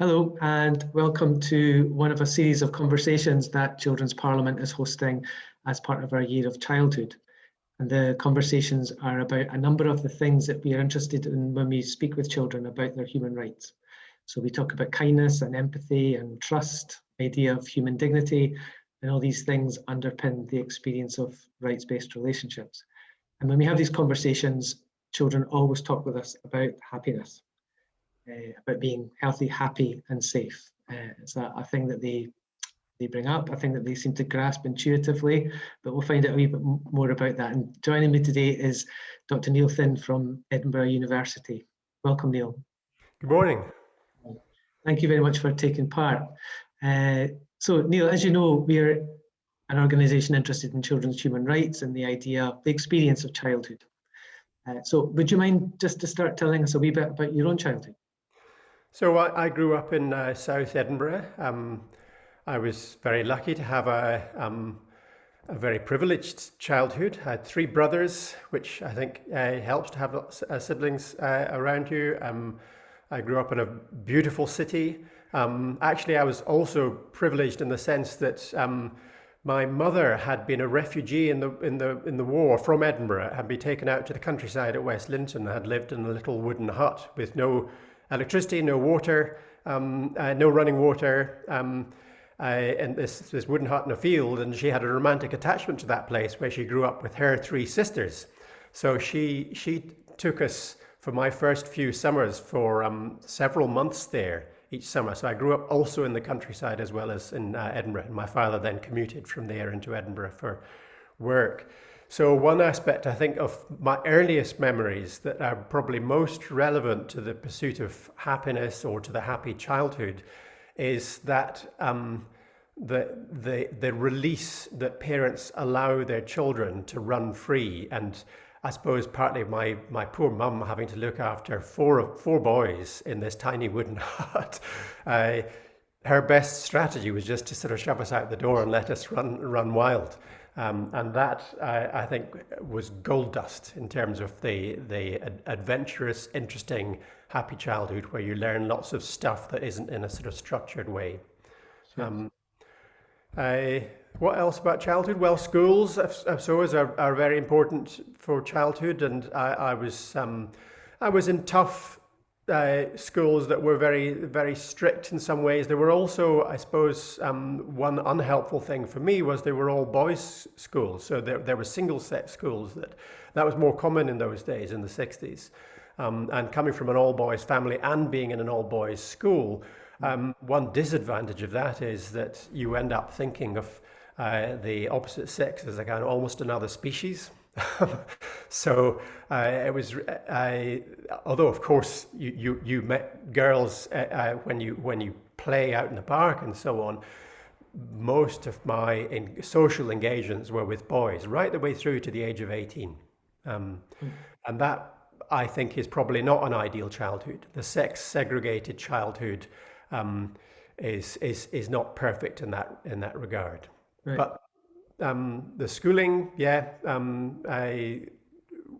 Hello, and welcome to one of a series of conversations that Children's Parliament is hosting as part of our Year of Childhood. And the conversations are about a number of the things that we are interested in when we speak with children about their human rights. So we talk about kindness and empathy and trust, the idea of human dignity, and all these things underpin the experience of rights-based relationships. And when we have these conversations, children always talk with us about happiness. About being healthy, happy, and safe. It's a thing that they bring up, a thing that they seem to grasp intuitively, but we'll find out a wee bit more about that. And joining me today is Dr. Neil Thin from Edinburgh University. Welcome, Neil. Good morning. Thank you very much for taking part. So, Neil, as you know, we are an organisation interested in children's human rights and the idea, the experience of childhood. So would you mind just to start telling us a wee bit about your own childhood? So I grew up in South Edinburgh. I was very lucky to have a very privileged childhood. I had three brothers, which I think helps to have siblings around you. I grew up in a beautiful city. Actually, I was also privileged in the sense that my mother had been a refugee in the war from Edinburgh, had been taken out to the countryside at West Linton, had lived in a little wooden hut with no electricity, no water, no running water, and this wooden hut in a field, and she had a romantic attachment to that place where she grew up with her three sisters. So she took us for my first few summers for several months there each summer. So I grew up also in the countryside as well as in Edinburgh. And my father then commuted from there into Edinburgh for work. So one aspect, I think, of my earliest memories that are probably most relevant to the pursuit of happiness or to the happy childhood is that the release that parents allow their children to run free. And I suppose partly my poor mum having to look after four boys in this tiny wooden hut. Her best strategy was just to sort of shove us out the door and let us run wild. And that, I think, was gold dust in terms of the adventurous, interesting, happy childhood where you learn lots of stuff that isn't in a sort of structured way. What else about childhood? Well, schools, I suppose, are very important for childhood, and I was in tough schools that were very, very strict in some ways. There were also, I suppose, one unhelpful thing for me was they were all boys' schools. So there were single-sex schools that was more common in those days, in the 60s. And coming from an all-boys family and being in an all-boys school, one disadvantage of that is that you end up thinking of the opposite sex as a kind of almost another species. So it was, although of course you met girls when you play out in the park and so on, most of my social engagements were with boys right the way through to the age of 18. And that, I think, is probably not an ideal childhood. The sex segregated childhood is not perfect in that regard. Right. But the schooling, I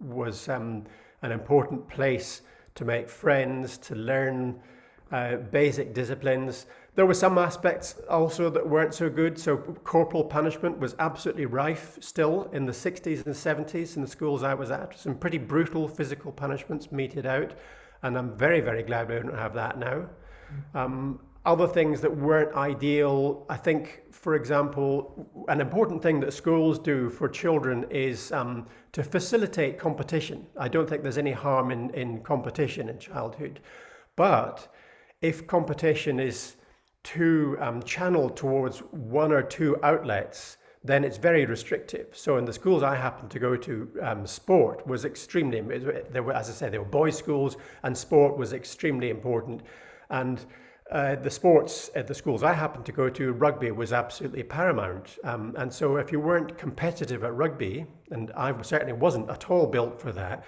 was an important place to make friends, to learn basic disciplines. There were some aspects also that weren't so good. So corporal punishment was absolutely rife still in the 60s and 70s in the schools I was at. Some pretty brutal physical punishments meted out. And I'm very, very glad we don't have that now. Other things that weren't ideal, I think, for example, an important thing that schools do for children is to facilitate competition. I don't think there's any harm in competition in childhood. But if competition is too channeled towards one or two outlets, then it's very restrictive. So in the schools I happened to go to, sport was extremely, as I said, there were boys' schools, and sport was extremely important. And the sports at the schools I happened to go to, rugby was absolutely paramount. And so if you weren't competitive at rugby, and I certainly wasn't at all built for that,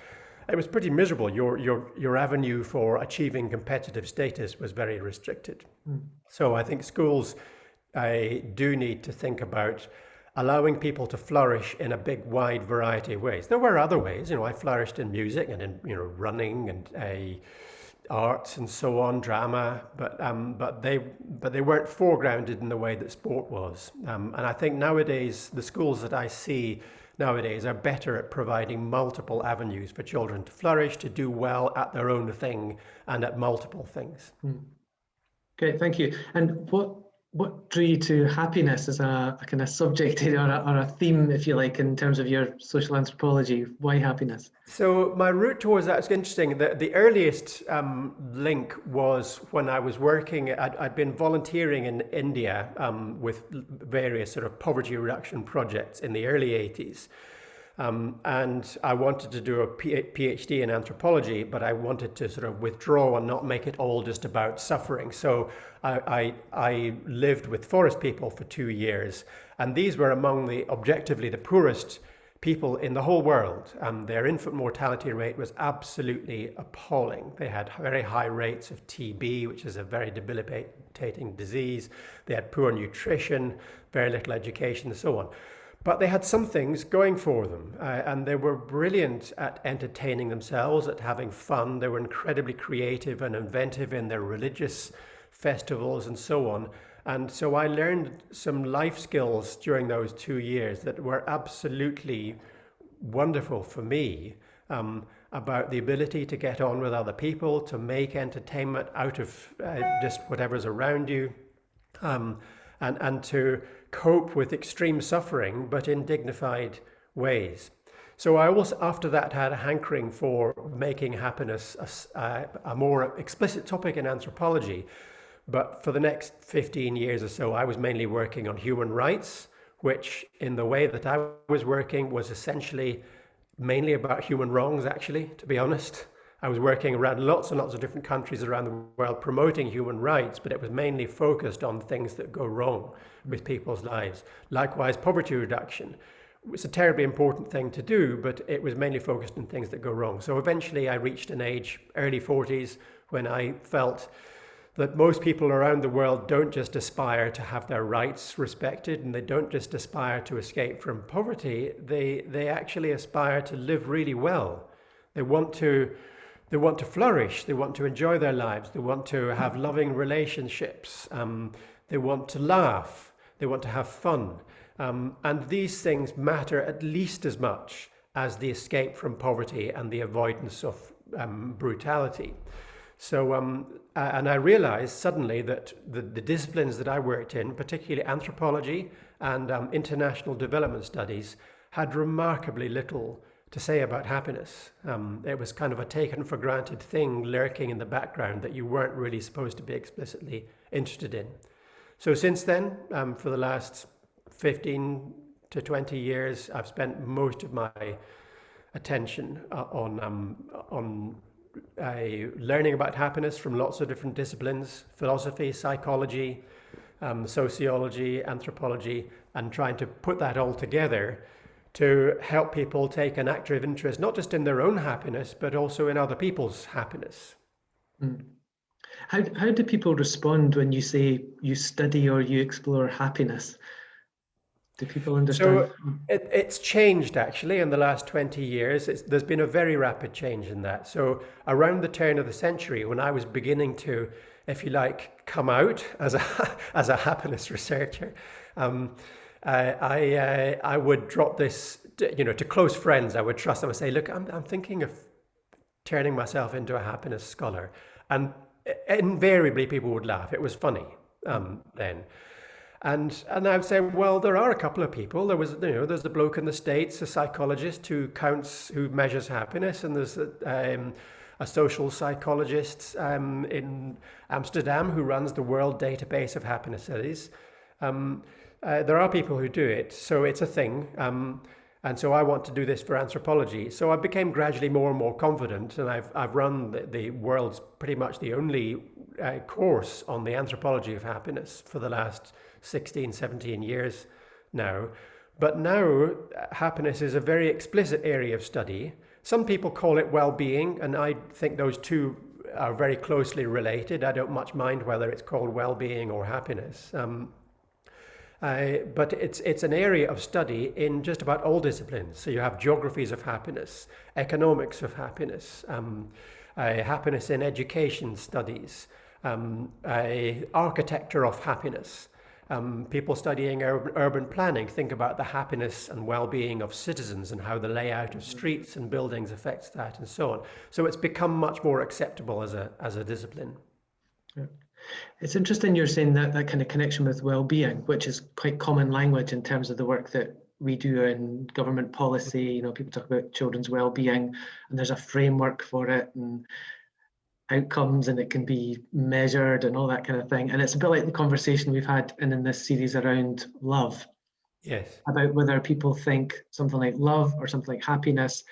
it was pretty miserable. Your avenue for achieving competitive status was very restricted. So I think schools do need to think about allowing people to flourish in a big, wide variety of ways. There were other ways. I flourished in music and in running and arts and so on, drama, but they weren't foregrounded in the way that sport was. And I think nowadays the schools that I see nowadays are better at providing multiple avenues for children to flourish, to do well at their own thing and at multiple things. Great, thank you. And what drew you to happiness as a kind of subject or a theme, if you like, in terms of your social anthropology? Why happiness? So my route towards that is interesting. The earliest link was when I was working. I'd been volunteering in India with various sort of poverty reduction projects in the early 80s. And I wanted to do a PhD in anthropology, but I wanted to sort of withdraw and not make it all just about suffering. So I lived with forest people for 2 years, and these were among the objectively the poorest people in the whole world. Their infant mortality rate was absolutely appalling. They had very high rates of TB, which is a very debilitating disease. They had poor nutrition, very little education, and so on. But they had some things going for them, and they were brilliant at entertaining themselves, at having fun. They were incredibly creative and inventive in their religious festivals and so on. And so I learned some life skills during those 2 years that were absolutely wonderful for me, about the ability to get on with other people, to make entertainment out of just whatever's around you, and to cope with extreme suffering, but in dignified ways. So I also, after that, had a hankering for making happiness a more explicit topic in anthropology. But for the next 15 years or so, I was mainly working on human rights, which in the way that I was working was essentially mainly about human wrongs, actually, to be honest. I was working around lots and lots of different countries around the world promoting human rights, but it was mainly focused on things that go wrong with people's lives. Likewise, poverty reduction. It's a terribly important thing to do, but it was mainly focused on things that go wrong. So eventually I reached an age, early 40s, when I felt that most people around the world don't just aspire to have their rights respected, and they don't just aspire to escape from poverty, they actually aspire to live really well. They want to flourish, they want to enjoy their lives, they want to have loving relationships, they want to laugh, they want to have fun. And these things matter at least as much as the escape from poverty and the avoidance of brutality. So, and I realized suddenly that the disciplines that I worked in, particularly anthropology and international development studies, had remarkably little to say about happiness. It was kind of a taken for granted thing lurking in the background that you weren't really supposed to be explicitly interested in. So since then, for the last 15 to 20 years, I've spent most of my attention on learning about happiness from lots of different disciplines: philosophy, psychology, sociology, anthropology, and trying to put that all together to help people take an active interest, not just in their own happiness, but also in other people's happiness. How do people respond when you say you study or you explore happiness? Do people understand? So it's changed actually in the last 20 years. There's been a very rapid change in that. So around the turn of the century, when I was beginning to, if you like, come out as a happiness researcher, I would drop this, to close friends. I would trust them and say, look, I'm thinking of turning myself into a happiness scholar. And invariably people would laugh. It was funny then. And I would say, well, there are a couple of people. There's the bloke in the States, a psychologist who measures happiness, and there's a social psychologist in Amsterdam who runs the World Database of Happiness Studies. There are people who do it, so it's a thing. And so I want to do this for anthropology. So I became gradually more and more confident, and I've run the world's pretty much the only course on the anthropology of happiness for the last 16, 17 years now. But now happiness is a very explicit area of study. Some people call it well-being, and I think those two are very closely related. I don't much mind whether it's called well-being or happiness. But it's an area of study in just about all disciplines. So you have geographies of happiness, economics of happiness, happiness in education studies, architecture of happiness. People studying urban planning think about the happiness and well-being of citizens and how the layout of streets and buildings affects that, and so on. So it's become much more acceptable as a discipline. Yeah. It's interesting you're saying that kind of connection with well-being, which is quite common language in terms of the work that we do in government policy. You know, people talk about children's well-being, and there's a framework for it and outcomes, and it can be measured and all that kind of thing. And it's a bit like the conversation we've had in this series around love. Yes. About whether people think something like love or something like happiness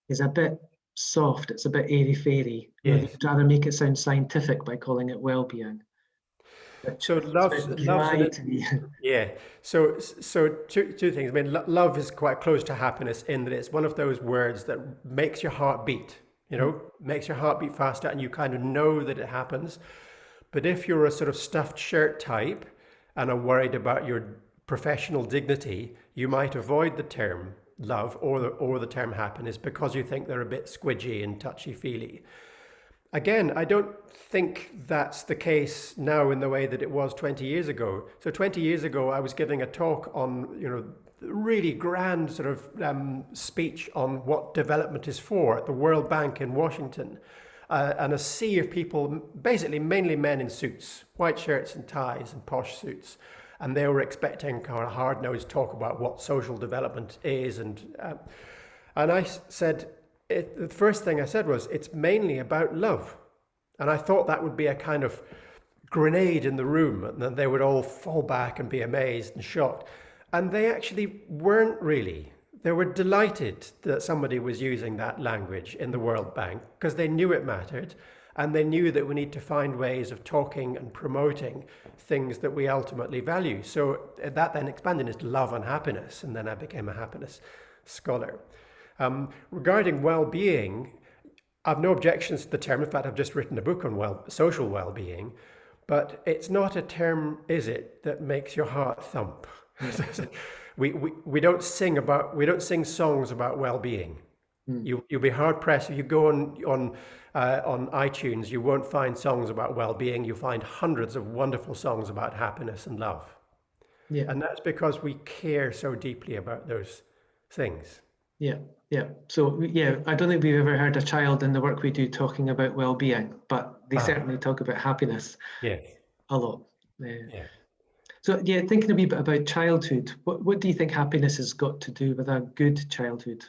is a bit soft, it's a bit airy-fairy. Yes. You'd rather make it sound scientific by calling it well-being. So love's to me. Yeah. So two things. I mean, love is quite close to happiness in that it's one of those words that makes your heart beat. You know, makes your heart beat faster, and you kind of know that it happens. But if you're a sort of stuffed shirt type and are worried about your professional dignity, you might avoid the term love or the term happiness because you think they're a bit squidgy and touchy-feely. Again, I don't think that's the case now in the way that it was 20 years ago. So 20 years ago, I was giving a talk on, you know, really grand sort of speech on what development is for at the World Bank in Washington. And a sea of people, basically mainly men in suits, white shirts and ties and posh suits. And they were expecting kind of hard-nosed talk about what social development is. And I said, the first thing I said was, it's mainly about love. And I thought that would be a kind of grenade in the room, and then they would all fall back and be amazed and shocked. And they actually weren't really. They were delighted that somebody was using that language in the World Bank because they knew it mattered. And they knew that we need to find ways of talking and promoting things that we ultimately value. So that then expanded into love and happiness. And then I became a happiness scholar. Regarding well-being, I've no objections to the term. In fact, I've just written a book on social well-being. But it's not a term, is it, that makes your heart thump? We don't sing songs about well-being. You'll be hard pressed if you go on iTunes. You won't find songs about well-being. You find hundreds of wonderful songs about happiness and love. Yeah, and that's because we care so deeply about those things. Yeah. So yeah, I don't think we've ever heard a child in the work we do talking about well-being, but they certainly talk about happiness. Yes. A lot. Yeah. So yeah, thinking a wee bit about childhood, what do you think happiness has got to do with a good childhood?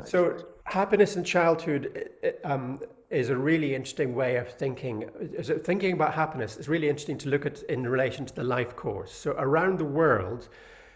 So happiness in childhood is a really interesting way of thinking. Thinking about happiness is really interesting to look at in relation to the life course. So around the world,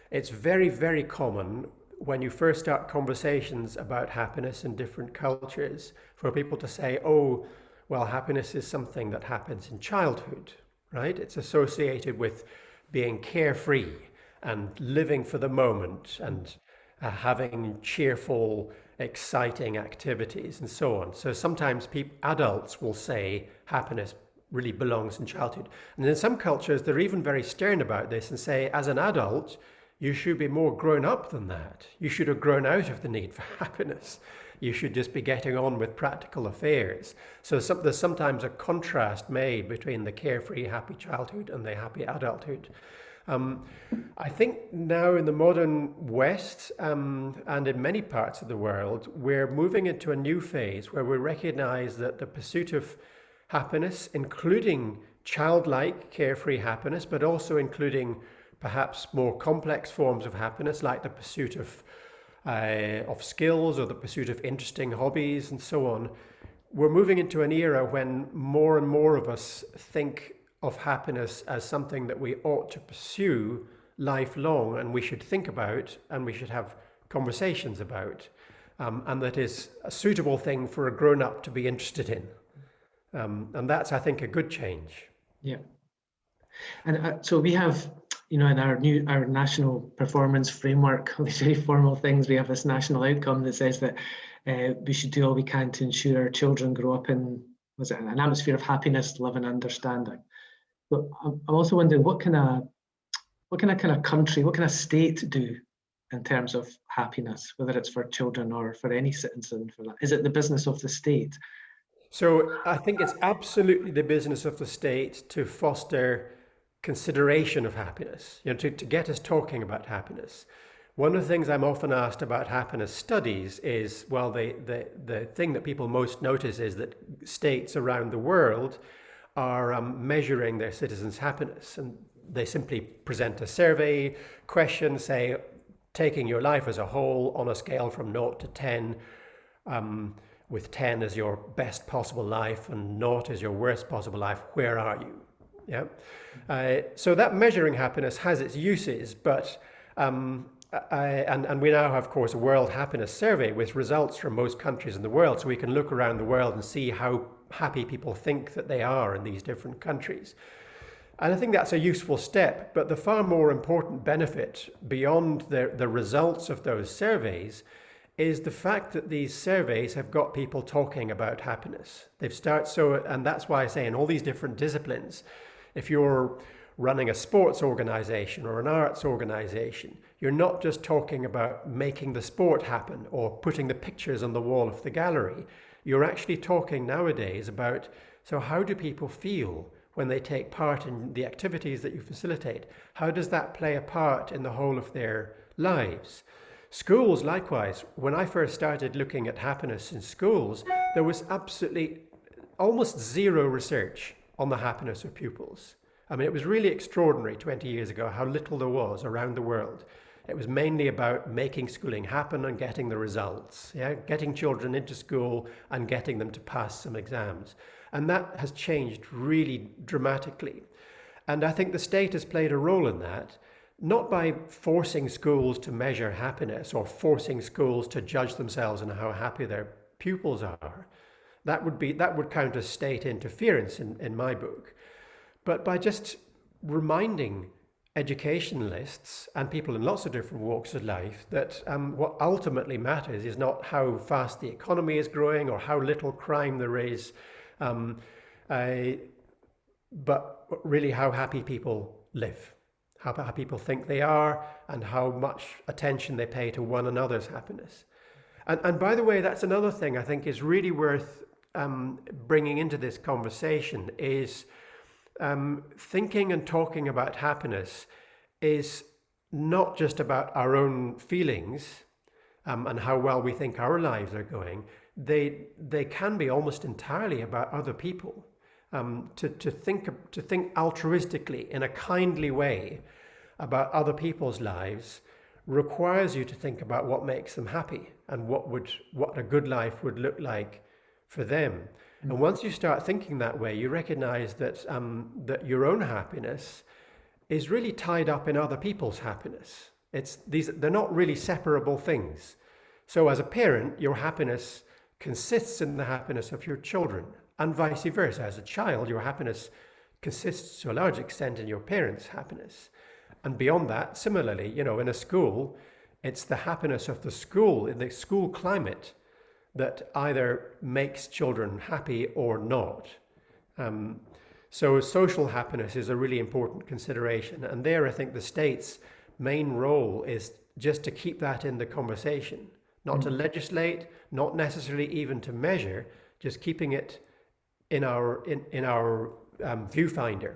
it's very, very common when you first start conversations about happiness in different cultures for people to say, oh, well, happiness is something that happens in childhood, right? It's associated with being carefree and living for the moment and having cheerful, exciting activities and so on. So sometimes adults will say happiness really belongs in childhood. And in some cultures, they're even very stern about this and say, as an adult, you should be more grown up than that. You should have grown out of the need for happiness. You should just be getting on with practical affairs. So there's sometimes a contrast made between the carefree, happy childhood and the happy adulthood. I think now in the modern West and in many parts of the world, we're moving into a new phase where we recognize that the pursuit of happiness, including childlike carefree happiness, but also including perhaps more complex forms of happiness, like the pursuit of skills or the pursuit of interesting hobbies and so on. We're moving into an era when more and more of us think of happiness as something that we ought to pursue lifelong, and we should think about and we should have conversations about, and that is a suitable thing for a grown-up to be interested in. And that's, I think, a good change. Yeah. And so we have, you know, in our national performance framework, all these very formal things, we have this national outcome that says that we should do all we can to ensure our children grow up in, an atmosphere of happiness, love and understanding. But I'm also wondering what can a country, what can a state do in terms of happiness, whether it's for children or for any citizen? For that, is it the business of the state? So I think it's absolutely the business of the state to foster consideration of happiness, to get us talking about happiness. One of the things I'm often asked about happiness studies is, well, the thing that people most notice is that states around the world are measuring their citizens' happiness. And they simply present a survey question, say, taking your life as a whole on a scale from 0 to 10, with 10 as your best possible life and 0 as your worst possible life, where are you? Yeah. So that measuring happiness has its uses, but and we now have, of course, a World Happiness Survey with results from most countries in the world, so we can look around the world and see how happy people think that they are in these different countries. And I think that's a useful step, but the far more important benefit beyond the results of those surveys is the fact that these surveys have got people talking about happiness. And that's why I say in all these different disciplines, if you're running a sports organization or an arts organization, you're not just talking about making the sport happen or putting the pictures on the wall of the gallery. You're actually talking nowadays about, so how do people feel when they take part in the activities that you facilitate? How does that play a part in the whole of their lives? Schools, likewise. When I first started looking at happiness in schools, there was absolutely almost zero research on the happiness of pupils. I mean, it was really extraordinary 20 years ago how little there was around the world. It was mainly about making schooling happen and getting the results, getting children into school and getting them to pass some exams. And that has changed really dramatically. And I think the state has played a role in that, not by forcing schools to measure happiness or forcing schools to judge themselves on how happy their pupils are. That would count as state interference in my book. But by just reminding educationalists and people in lots of different walks of life that what ultimately matters is not how fast the economy is growing or how little crime there is, but really how happy people live, how people think they are, and how much attention they pay to one another's happiness. And by the way, that's another thing I think is really worth bringing into this conversation is thinking and talking about happiness is not just about our own feelings and how well we think our lives are going. They can be almost entirely about other people. To think altruistically in a kindly way about other people's lives requires you to think about what makes them happy and what a good life would look like for them. And once you start thinking that way, you recognize that that your own happiness is really tied up in other people's happiness. They're not really separable things. So as a parent, your happiness consists in the happiness of your children, and vice versa. As a child, your happiness consists to a large extent in your parents' happiness. And beyond that, similarly, in a school, it's the happiness of the school, in the school climate, that either makes children happy or not. So social happiness is a really important consideration. And there, I think the state's main role is just to keep that in the conversation, not to legislate, not necessarily even to measure, just keeping it in our viewfinder.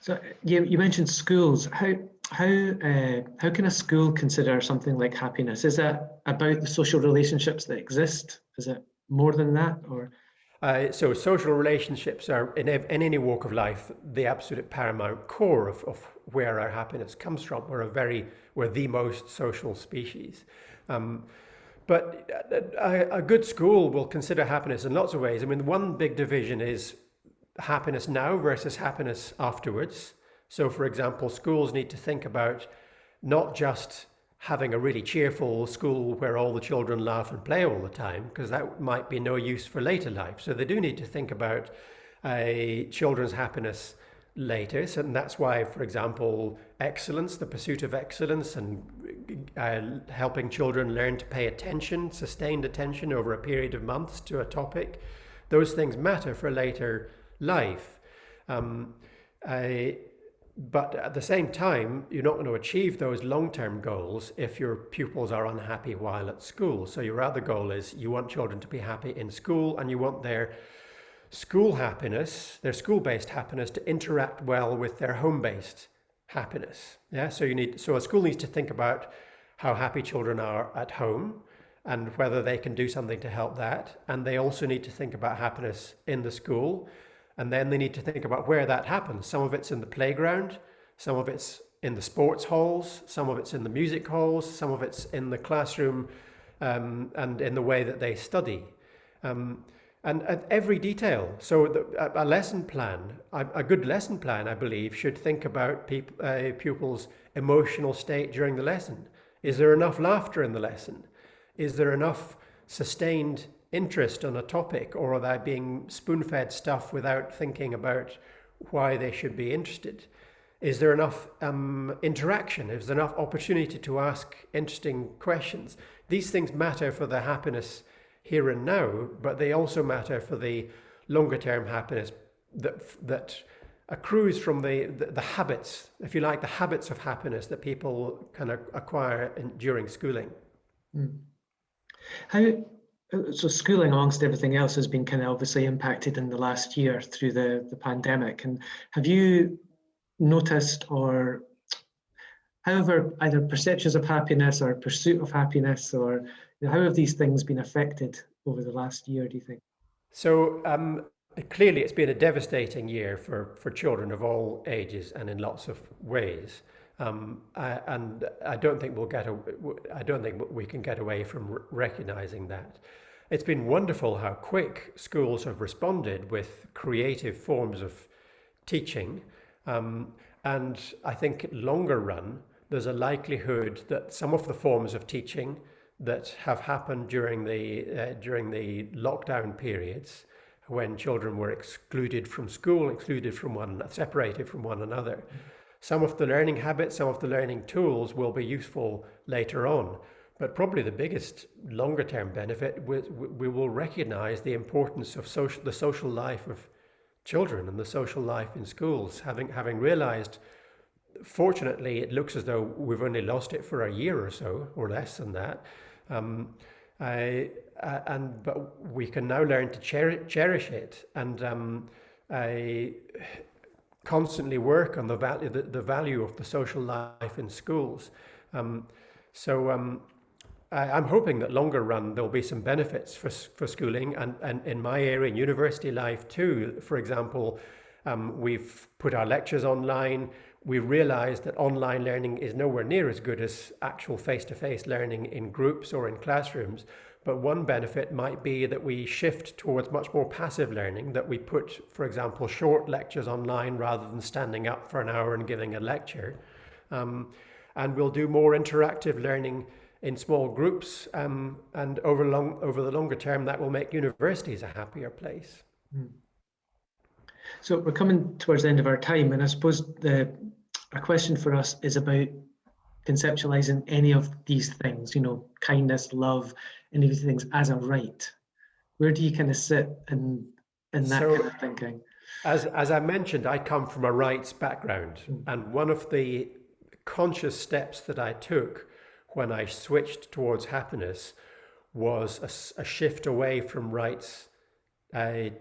So you mentioned schools. How can a school consider something like happiness? Is that about the social relationships that exist? Is it more than that, or? So social relationships are in any walk of life the absolute paramount core of where our happiness comes from. We're the most social species. But a good school will consider happiness in lots of ways. I mean, one big division is happiness now versus happiness afterwards. So, for example, schools need to think about not just having a really cheerful school where all the children laugh and play all the time, because that might be no use for later life. So they do need to think about children's happiness later. So, and that's why, for example, excellence, the pursuit of excellence, and helping children learn to pay attention, sustained attention over a period of months to a topic, those things matter for later life. But at the same time, you're not going to achieve those long-term goals if your pupils are unhappy while at school. So your other goal is you want children to be happy in school, and you want their school happiness, their school-based happiness, to interact well with their home-based happiness. Yeah. So a school needs to think about how happy children are at home and whether they can do something to help that. And they also need to think about happiness in the school. And then they need to think about where that happens. Some of it's in the playground, some of it's in the sports halls, some of it's in the music halls, some of it's in the classroom, and in the way that they study. And at every detail. So a lesson plan, a good lesson plan, I believe, should think about pupils' emotional state during the lesson. Is there enough laughter in the lesson? Is there enough sustained interest on a topic, or are they being spoon-fed stuff without thinking about why they should be interested? Is there enough interaction? Is there enough opportunity to ask interesting questions? These things matter for the happiness here and now, but they also matter for the longer-term happiness that accrues from the habits, if you like, the habits of happiness that people can acquire during schooling. So schooling, amongst everything else, has been kind of obviously impacted in the last year through the pandemic. And have you noticed, or however, either perceptions of happiness or pursuit of happiness, or how have these things been affected over the last year, do you think? So clearly it's been a devastating year for children of all ages and in lots of ways. And I don't think we can get away from recognizing that. It's been wonderful how quick schools have responded with creative forms of teaching. And I think longer run, there's a likelihood that some of the forms of teaching that have happened during the lockdown periods, when children were excluded from school, separated from one another. Some of the learning habits, some of the learning tools will be useful later on. But probably the biggest longer term benefit, we will recognize the importance of the social life of children and the social life in schools, having realized, fortunately, it looks as though we've only lost it for a year or so, or less than that. But we can now learn to cherish it, and constantly work on the value of the social life in schools. I'm hoping that longer run there'll be some benefits for schooling, and in my area, in university life too. For example, we've put our lectures online. We realized that online learning is nowhere near as good as actual face-to-face learning in groups or in classrooms. But one benefit might be that we shift towards much more passive learning, that we put, for example, short lectures online rather than standing up for an hour and giving a lecture. And we'll do more interactive learning in small groups, and over the longer term, that will make universities a happier place. So we're coming towards the end of our time, and I suppose a question for us is about conceptualizing any of these things, kindness, love, any of these things as a right. Where do you kind of sit in that kind of thinking? As I mentioned, I come from a rights background, and one of the conscious steps that I took when I switched towards happiness was a shift away from rights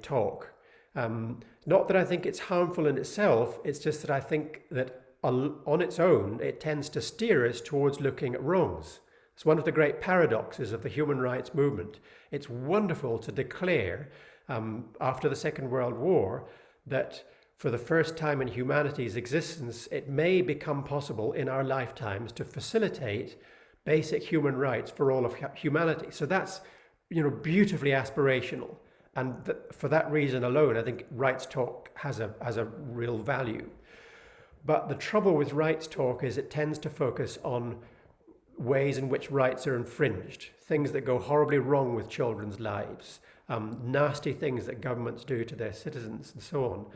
talk. Not that I think it's harmful in itself, it's just that I think that on its own, it tends to steer us towards looking at wrongs. It's one of the great paradoxes of the human rights movement. It's wonderful to declare, after the Second World War, that for the first time in humanity's existence, it may become possible in our lifetimes to facilitate basic human rights for all of humanity. So that's, beautifully aspirational. And for that reason alone, I think rights talk has a real value. But the trouble with rights talk is it tends to focus on ways in which rights are infringed, things that go horribly wrong with children's lives, nasty things that governments do to their citizens, and so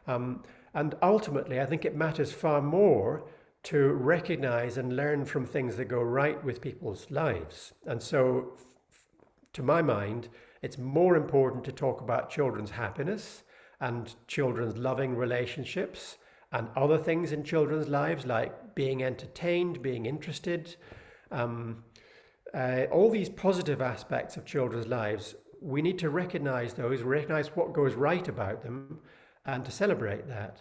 on. And ultimately, I think it matters far more to recognize and learn from things that go right with people's lives. And so, to my mind, it's more important to talk about children's happiness and children's loving relationships and other things in children's lives, like being entertained, being interested. All these positive aspects of children's lives, we need to recognize those, recognize what goes right about them, and to celebrate that.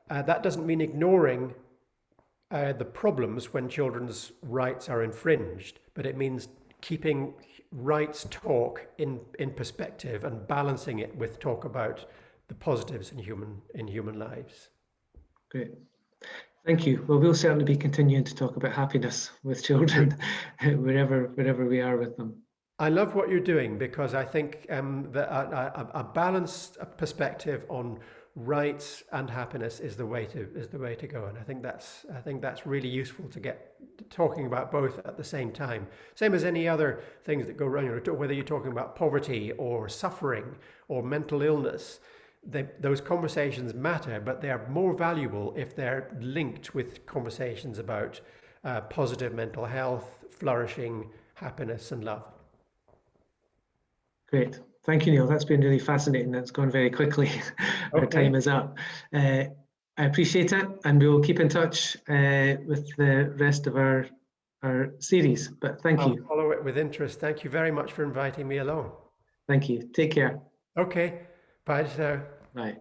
That doesn't mean ignoring the problems when children's rights are infringed, but it means keeping rights talk in perspective and balancing it with talk about the positives in human lives. Great. Thank you. Well, we'll certainly be continuing to talk about happiness with children wherever we are with them. I love what you're doing, because I think that a balanced perspective on rights and happiness is the way to go, and I think that's really useful to get talking about both at the same time. Same as any other things that go wrong, whether you're talking about poverty or suffering or mental illness. Those conversations matter, but they are more valuable if they're linked with conversations about positive mental health, flourishing, happiness, and love. Great. Thank you, Neil. That's been really fascinating. That's gone very quickly. Our time is up. I appreciate it, and we'll keep in touch with the rest of our series. But thank you. I'll follow it with interest. Thank you very much for inviting me along. Thank you. Take care. Okay. Bye, sir. Bye.